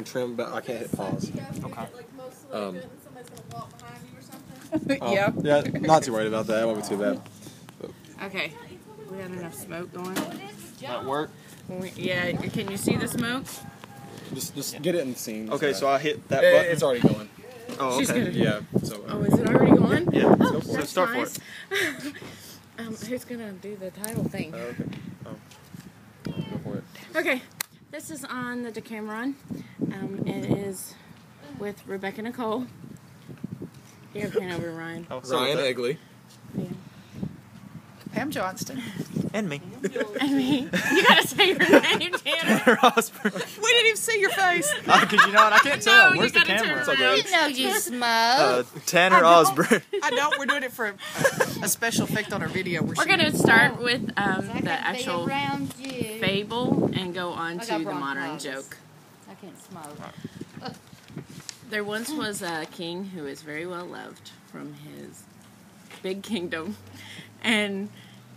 Trim, but I can't hit pause. Okay. Yeah. Yeah, not too worried about that. It won't be too bad. Okay. We got enough smoke going. That work? Yeah. Can you see the smoke? Just get it in the scene. Okay, so I hit that button. It's already going. Oh, She's okay. gonna- Yeah. So. Oh, is it already going? Yeah. Oh, Go for it. that's Start nice. for it. Who's gonna do the title thing? Okay. Oh. Go for it. Okay. This is on the Decameron. It is with Rebecca Nicole. Here, pan over Ryan. Oh, Ryan Egley. Yeah. Pam Johnston. And me. I mean, you gotta say your name, Tanner. Osborne. We didn't even see your face. Because you know what? I can't tell. No, Where's you the gotta camera? turn around. It's know you smoke. Tanner Osborne. I don't. We're doing it for a special effect on our video. We're gonna start with I the can actual be around you. fable and go on I to got the modern bronchitis. joke. I can't smoke. There once was a king who was very well loved from his big kingdom, and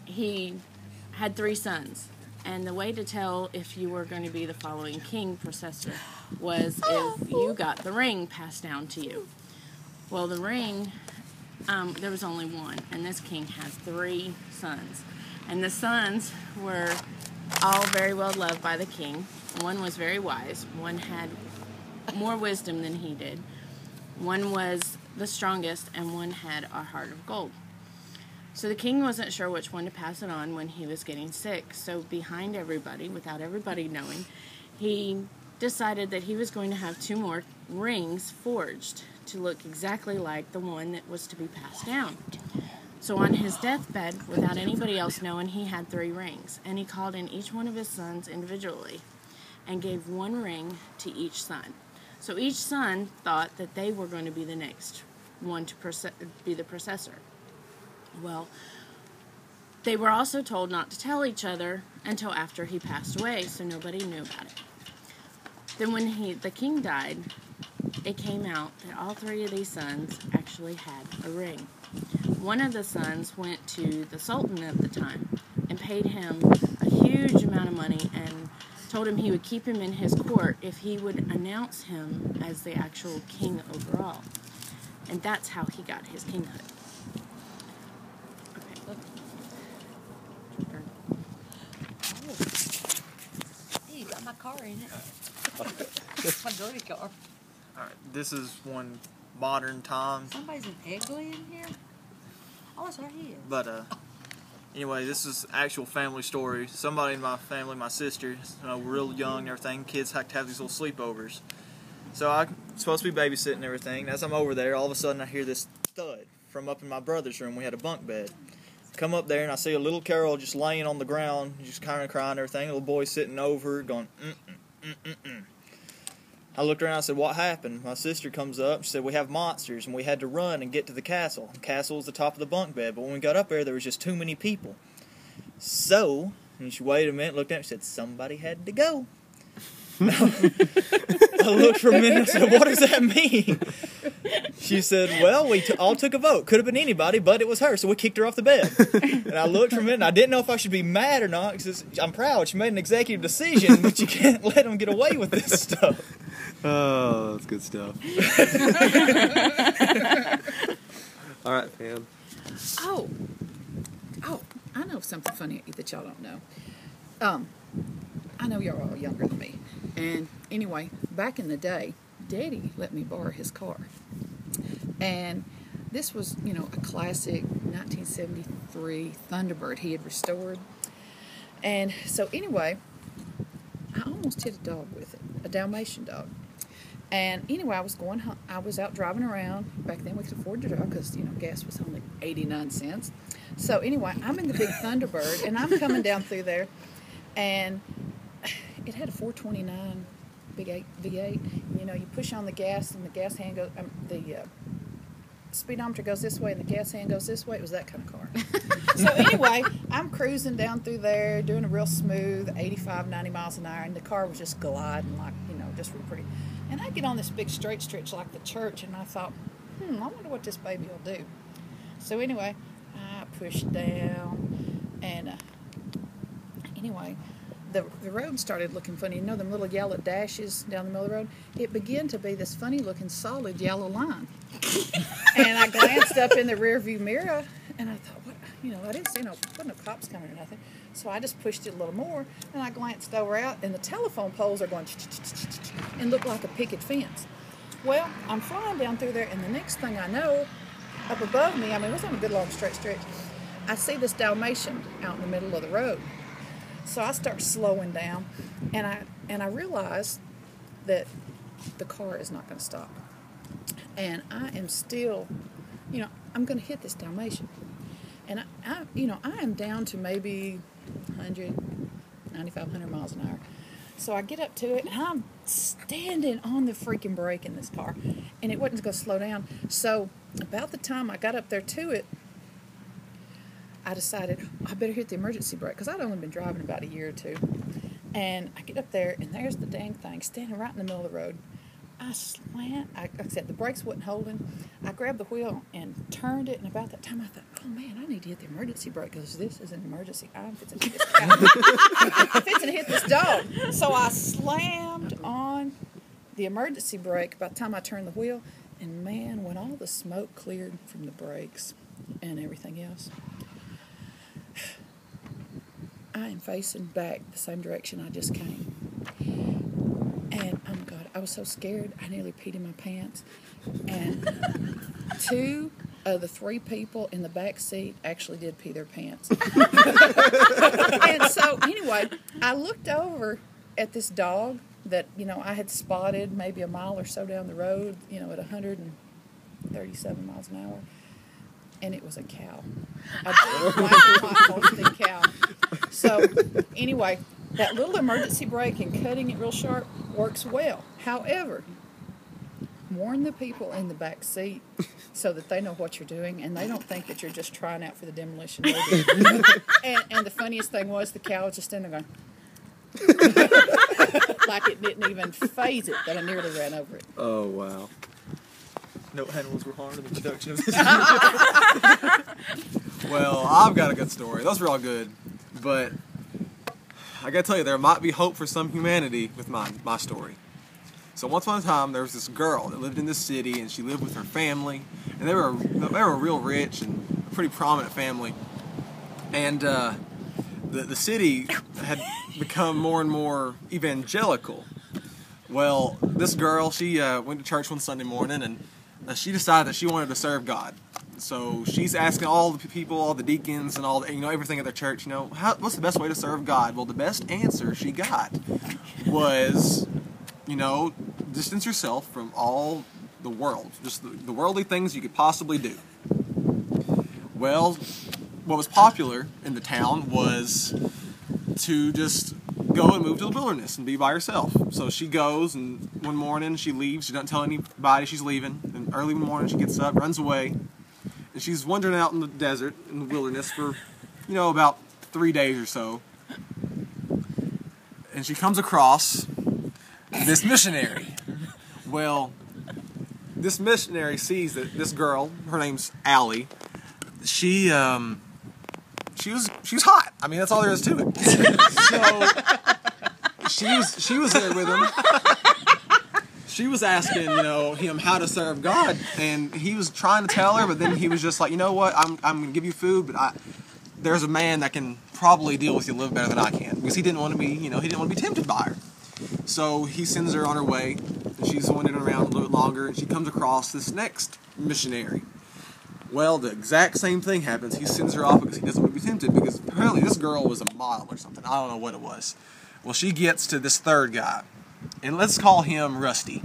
he had 3 sons. And the way to tell if you were going to be the following king processor was if you got the ring passed down to you. Well, the ring, there was only one, and this king had 3 sons. And the sons were all very well loved by the king. One was very wise. One had more wisdom than he did. One was the strongest, and one had a heart of gold. So the king wasn't sure which one to pass it on when he was getting sick. So behind everybody, without everybody knowing, he decided that he was going to have 2 more rings forged to look exactly like the one that was to be passed down. So on his deathbed, without anybody else knowing, he had 3 rings. And he called in each one of his sons individually and gave 1 ring to each son. So each son thought that they were going to be the next one to be the processor. Well, they were also told not to tell each other until after he passed away, so nobody knew about it. Then when the king died, it came out that all 3 of these sons actually had a ring. One of the sons went to the sultan of the time and paid him a huge amount of money and told him he would keep him in his court if he would announce him as the actual king overall. And that's how he got his kinghood. Okay, look. Hey, you got my car in it. My dirty car. Alright, this is one modern time. Somebody's an Egley in here? Oh, it's right here. But, anyway, this is actual family story. Somebody in my family, my sister, real young and everything, kids have to have these little sleepovers. So I'm supposed to be babysitting and everything. As I'm over there, all of a sudden I hear this thud from up in my brother's room. We had a bunk bed. Come up there and I see a little girl just laying on the ground, just kind of crying and everything. A little boy sitting over her going, I looked around and I said, what happened? My sister comes up. She said, we have monsters and we had to run and get to the castle. The castle was the top of the bunk bed, but when we got up there was just too many people. So, and she waited a minute, looked at me and said, somebody had to go. I looked for a minute and said, what does that mean? She said, well, we all took a vote. Could have been anybody, but it was her, so we kicked her off the bed. And I looked for a minute, and I didn't know if I should be mad or not, because I'm proud. She made an executive decision, but you can't let them get away with this stuff. Oh, that's good stuff. All right, Pam. Oh, I know something funny that y'all don't know. I know y'all are all younger than me. And anyway, back in the day, Daddy let me borrow his car. And this was, a classic 1973 Thunderbird he had restored. And so anyway, I almost hit a dog with it, a Dalmatian dog. And anyway, I was going home. I was out driving around. Back then we could afford to drive because, gas was only 89 cents. So anyway, I'm in the big Thunderbird, and I'm coming down through there, and it had a 429 big V8. You push on the gas, and the gas hand goes, the speedometer goes this way, and the gas hand goes this way. It was that kind of car. So anyway, I'm cruising down through there, doing a real smooth 85, 90 miles an hour, and the car was just gliding like, just real pretty. And I get on this big straight stretch like the church, and I thought, I wonder what this baby will do. So anyway, I pushed down, and anyway, the road started looking funny. You know them little yellow dashes down the middle of the road? It began to be this funny looking solid yellow line. And I glanced up in the rear view mirror and I thought, what, you know, I didn't see wasn't no cops coming or nothing. So I just pushed it a little more and I glanced over out and the telephone poles are going and look like a picket fence. Well, I'm flying down through there and the next thing I know, up above me, I mean, it was on a good long stretch, I see this Dalmatian out in the middle of the road. So I start slowing down, and I realize that the car is not going to stop. And I am still, you know, I'm going to hit this Dalmatian. And I am down to maybe 100, 95, 100 miles an hour. So I get up to it, and I'm standing on the freaking brake in this car, and it wasn't going to slow down. So about the time I got up there to it, I decided I better hit the emergency brake because I'd only been driving about a year or two. And I get up there, and there's the dang thing standing right in the middle of the road. I slant. Like I said, the brakes wasn't holding. I grabbed the wheel and turned it, and about that time I thought, oh man, I need to hit the emergency brake because this is an emergency. I'm fixing to hit this cow. I'm fixing to hit this dog. So I slammed on the emergency brake by the time I turned the wheel, and man, when all the smoke cleared from the brakes and everything else, I am facing back the same direction I just came. And, oh my God, I was so scared, I nearly peed in my pants. And 2 of the 3 people in the back seat actually did pee their pants. And so, anyway, I looked over at this dog that, you know, I had spotted maybe a mile or so down the road, you know, at 137 miles an hour. And it was a cow. A big, white, Holstein cow. So, anyway, that little emergency brake and cutting it real sharp works well. However, warn the people in the back seat so that they know what you're doing and they don't think that you're just trying out for the demolition derby. And the funniest thing was the cow was just in there going, like it didn't even phase it that I nearly ran over it. Oh, wow. No animals were harmed in the production of this. Well, I've got a good story. Those were all good. But I gotta tell you, there might be hope for some humanity with my story. So once upon a time, there was this girl that lived in this city, and she lived with her family, and they were real rich and a pretty prominent family. And the city had become more and more evangelical. Well, this girl, she went to church one Sunday morning, and she decided that she wanted to serve God. So she's asking all the people, all the deacons, and all everything at their church, what's the best way to serve God? Well, the best answer she got was, distance yourself from all the world, just the worldly things you could possibly do. Well, what was popular in the town was to just go and move to the wilderness and be by herself. So she goes, and one morning she leaves. She doesn't tell anybody she's leaving. And early in the morning she gets up, runs away, and she's wandering out in the desert, in the wilderness for, about 3 days or so. And she comes across this missionary. Well, this missionary sees that this girl, her name's Allie, she was hot. I mean, that's all there is to it. So she was there with him. She was asking, him how to serve God, and he was trying to tell her, but then he was just like, you know what, I'm gonna give you food, but there's a man that can probably deal with you a little better than I can, because he didn't want to be, he didn't want to be tempted by her. So he sends her on her way, and she's wandering around a little bit longer, and she comes across this next missionary. Well, the exact same thing happens. He sends her off because he doesn't want to be tempted, because apparently this girl was a model or something. I don't know what it was. Well, she gets to this third guy, and let's call him Rusty.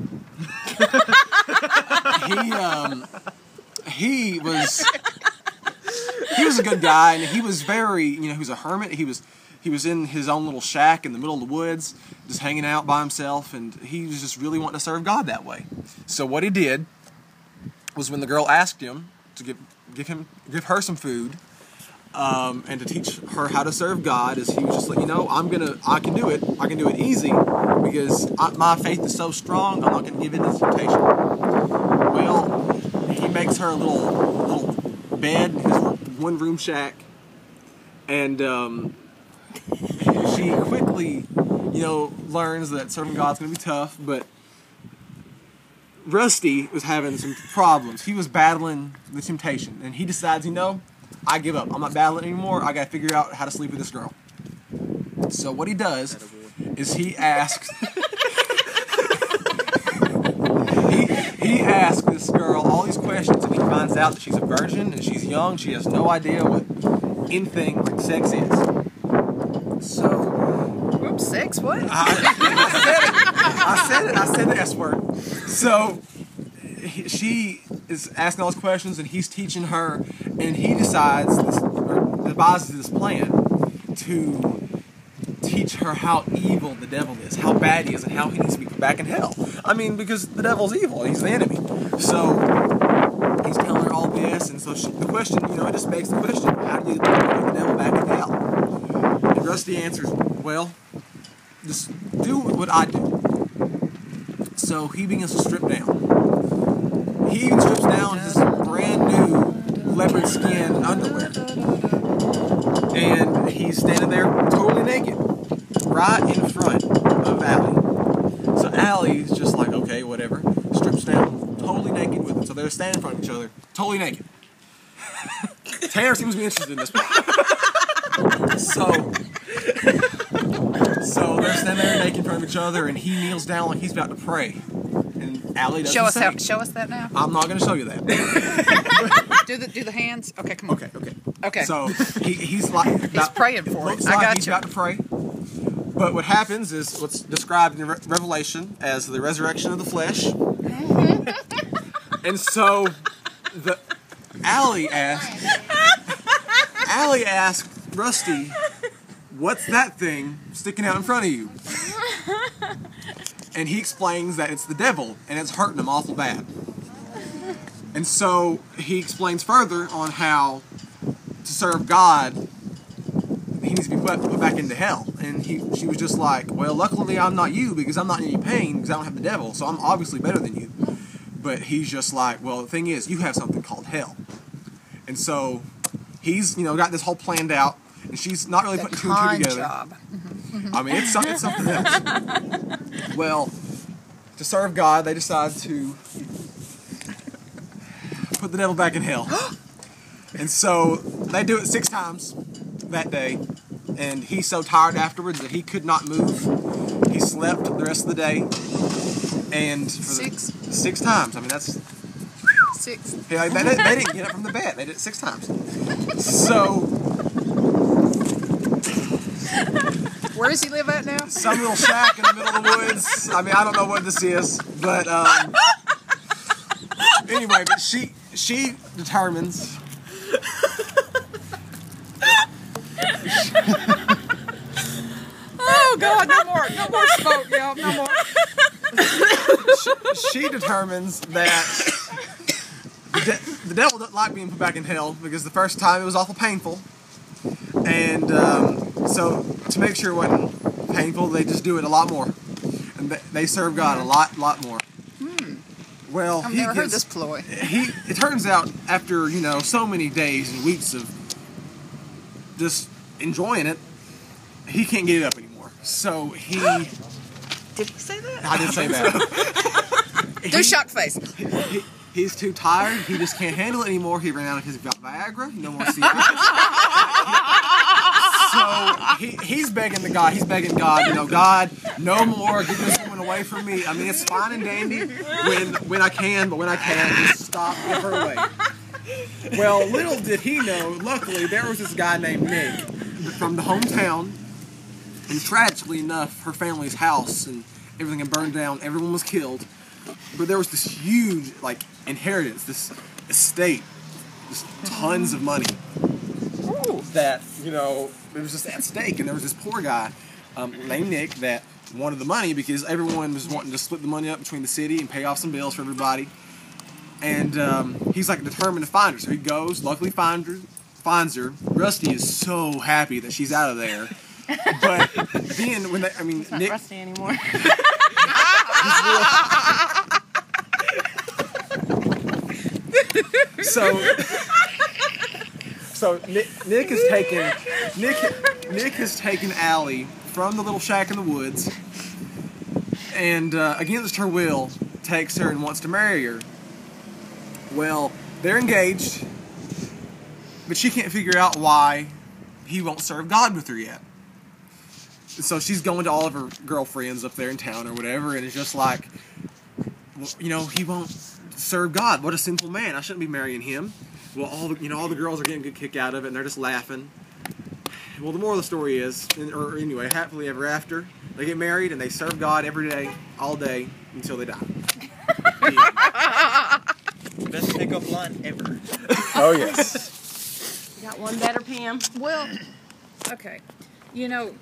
He was a good guy, and he was very, he was a hermit. He was in his own little shack in the middle of the woods, just hanging out by himself, and he was just really wanting to serve God that way. So what he did was, when the girl asked him to give her some food, and to teach her how to serve God, is he was just like, I can do it. I can do it easy, because my faith is so strong. I'm not going to give in to temptation. Well, he makes her a little bed in his one-room shack, and she quickly, learns that serving God's going to be tough, but Rusty was having some problems. He was battling the temptation, and he decides, I give up. I'm not battling anymore. I got to figure out how to sleep with this girl. So what he does is he asks he asks this girl all these questions, and he finds out that she's a virgin and she's young. She has no idea what anything like sex is. So, Whoops, sex? What? I said the S word. So she is asking all these questions, and he's teaching her, and he devises this plan to teach her how evil the devil is, how bad he is, and how he needs to be put back in hell. I mean, because the devil's evil, he's the enemy. So he's telling her all this, and so the question, it just begs the question: how do you put the devil back in hell? And Rusty answers, well, just do what I do. So he begins to strip down. He even strips down his brand new leopard skin underwear. And he's standing there totally naked, right in front of Allie. So Allie's just like, okay, whatever. Strips down, totally naked with him. So they're standing in front of each other, totally naked. Tanner seems to be interested in this part. So they're standing there naked in front of each other, and he kneels down like he's about to pray. And Allie doesn't Show us that now. I'm not going to show you that. Do the hands. Okay, come on. Okay. So he's like he's praying for it. I got he's about to pray. But what happens is what's described in Revelation as the resurrection of the flesh. And so Allie asked Rusty, what's that thing sticking out in front of you? And he explains that it's the devil, and it's hurting him awful bad. And so he explains further on how to serve God, he needs to be put back into hell. And she was just like, well, luckily I'm not you, because I'm not in any pain, because I don't have the devil, so I'm obviously better than you. But he's just like, well, the thing is, you have something called hell. And so he's, got this whole planned out, and she's not really putting two and two together. Job. I mean, it's something else. Well, to serve God, they decide to put the devil back in hell. And so they do it 6 times that day, and he's so tired afterwards that he could not move. He slept the rest of the day, and for 6 times. I mean, that's 6. Yeah, they didn't get up from the bed. They did it 6 times. So where does he live at now? some little shack in the middle of the woods. I mean, I don't know what this is, but anyway, but she determines. Oh God, no more smoke, y'all, no more. She determines that the devil doesn't like being put back in hell because the first time it was awful painful, and so to make sure it wasn't painful, they just do it a lot more, and they serve God a lot more. Well, I've never heard this ploy. It turns out after so many days and weeks of just enjoying it, he can't get it up anymore. So he. Did he say that? I didn't say that. Do shock face. He's too tired. He just can't handle it anymore. He ran out of his Viagra. No more secrets. So he's begging the God. He's begging God. God, no more. Get this woman away from me. I mean, it's fine and dandy when I can, but when I can't, just stop. Get her away. Well, little did he know. Luckily, there was this guy named Nick from the hometown, and tragically enough, her family's house and everything had burned down. Everyone was killed. But there was this huge, inheritance, this estate, just tons of money. That, it was just at stake. And there was this poor guy named Nick that wanted the money because everyone was wanting to split the money up between the city and pay off some bills for everybody. And he's determined to find her. So he goes, luckily finds her. Rusty is so happy that she's out of there. But then when It's not Nick, Rusty anymore. So Nick has taken Allie from the little shack in the woods, and against her will, takes her and wants to marry her. Well, they're engaged, but she can't figure out why he won't serve God with her yet. So she's going to all of her girlfriends up there in town or whatever, and it's just like, well, you know, he won't serve God. What a sinful man. I shouldn't be marrying him. Well, all the girls are getting a good kick out of it, and they're just laughing. Well, the moral of the story is, or anyway, happily ever after, they get married and they serve God every day, all day, until they die. Best pickup line ever. Oh, yes. Got one better, Pam? Well, okay. You know,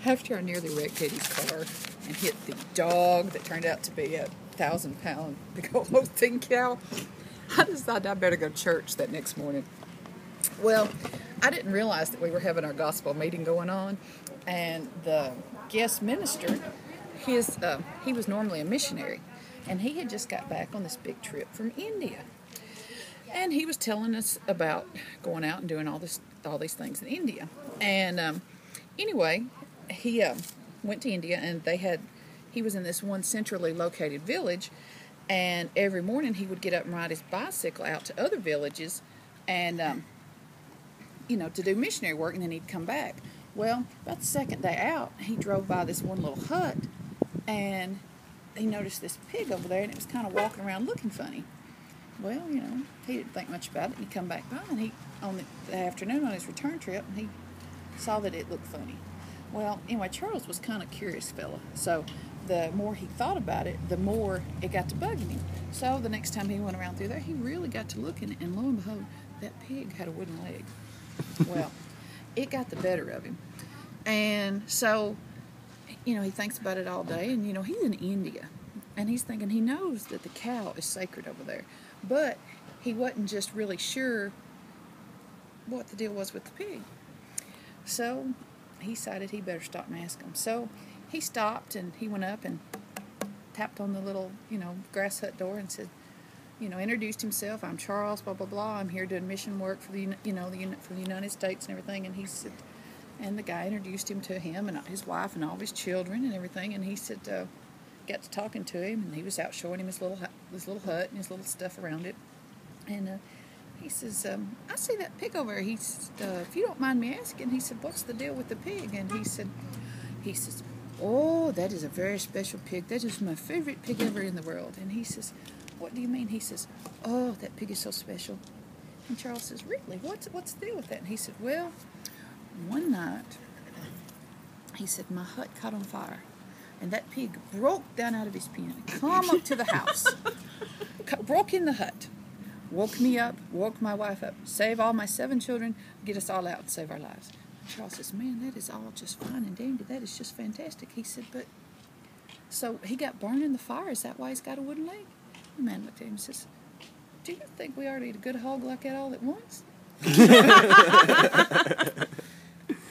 after I nearly wrecked Eddie's car and hit the dog that turned out to be a 1,000-pound big old Holstein cow, I decided I better go to church that next morning. Well, I didn't realize that we were having our gospel meeting going on, and the guest minister, he was normally a missionary, and he had just got back on this big trip from India. And he was telling us about going out and doing all these things in India. And anyway, he went to India, and he was in this one centrally located village, and every morning he would get up and ride his bicycle out to other villages and to do missionary work, and then he'd come back. Well, about the second day out, he drove by this one little hut, and he noticed this pig over there, and it was kind of walking around looking funny. Well, he didn't think much about it. He come back by, and on the afternoon on his return trip, he saw that it looked funny. Well, anyway, Charles was kind of a curious fella, so the more he thought about it, the more it got to bugging him. So the next time he went around through there, he really got to looking, and lo and behold, that pig had a wooden leg. Well, it got the better of him. And so, he thinks about it all day, and, he's in India. And he's thinking he knows that the cow is sacred over there. But he wasn't just really sure what the deal was with the pig. So he decided he better stop and ask him. So he stopped, and he went up and tapped on the little, grass hut door and said, introduced himself. I'm Charles, blah, blah, blah. I'm here doing mission work for the United States and everything. And he said, and the guy introduced him to him and his wife and all of his children and everything. And he said, got to talking to him, and he was out showing him his little hut and his little stuff around it. And he says, I see that pig over there. He said, if you don't mind me asking, he said, what's the deal with the pig? And he says, oh, that is a very special pig. That is my favorite pig ever in the world. And he says, what do you mean? He says, oh, that pig is so special. And Charles says, really? What's the deal with that? And he said, well, one night, he said, my hut caught on fire. And that pig broke down out of his pen, come up to the house, broke in the hut, woke me up, woke my wife up, save all my 7 children, get us all out and save our lives. And Charles says, man, that is all just fine and dandy. That is just fantastic. He said, but, so he got burned in the fire. Is that why he's got a wooden leg? The man looked at him and says, do you think we ought to eat a good hog like that all at once?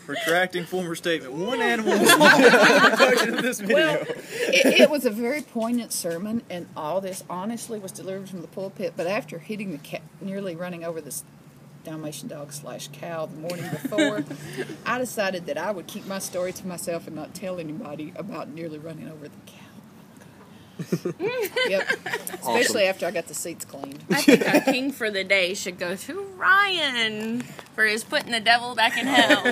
Retracting former statement. One animal was in this video. Well, it was a very poignant sermon, and all this honestly was delivered from the pulpit. But after hitting the cat, nearly running over this Dalmatian dog / cow the morning before, I decided that I would keep my story to myself and not tell anybody about nearly running over the cow. Yep. Especially after I got the seats cleaned. I think our king for the day should go to Ryan for his putting the devil back in hell.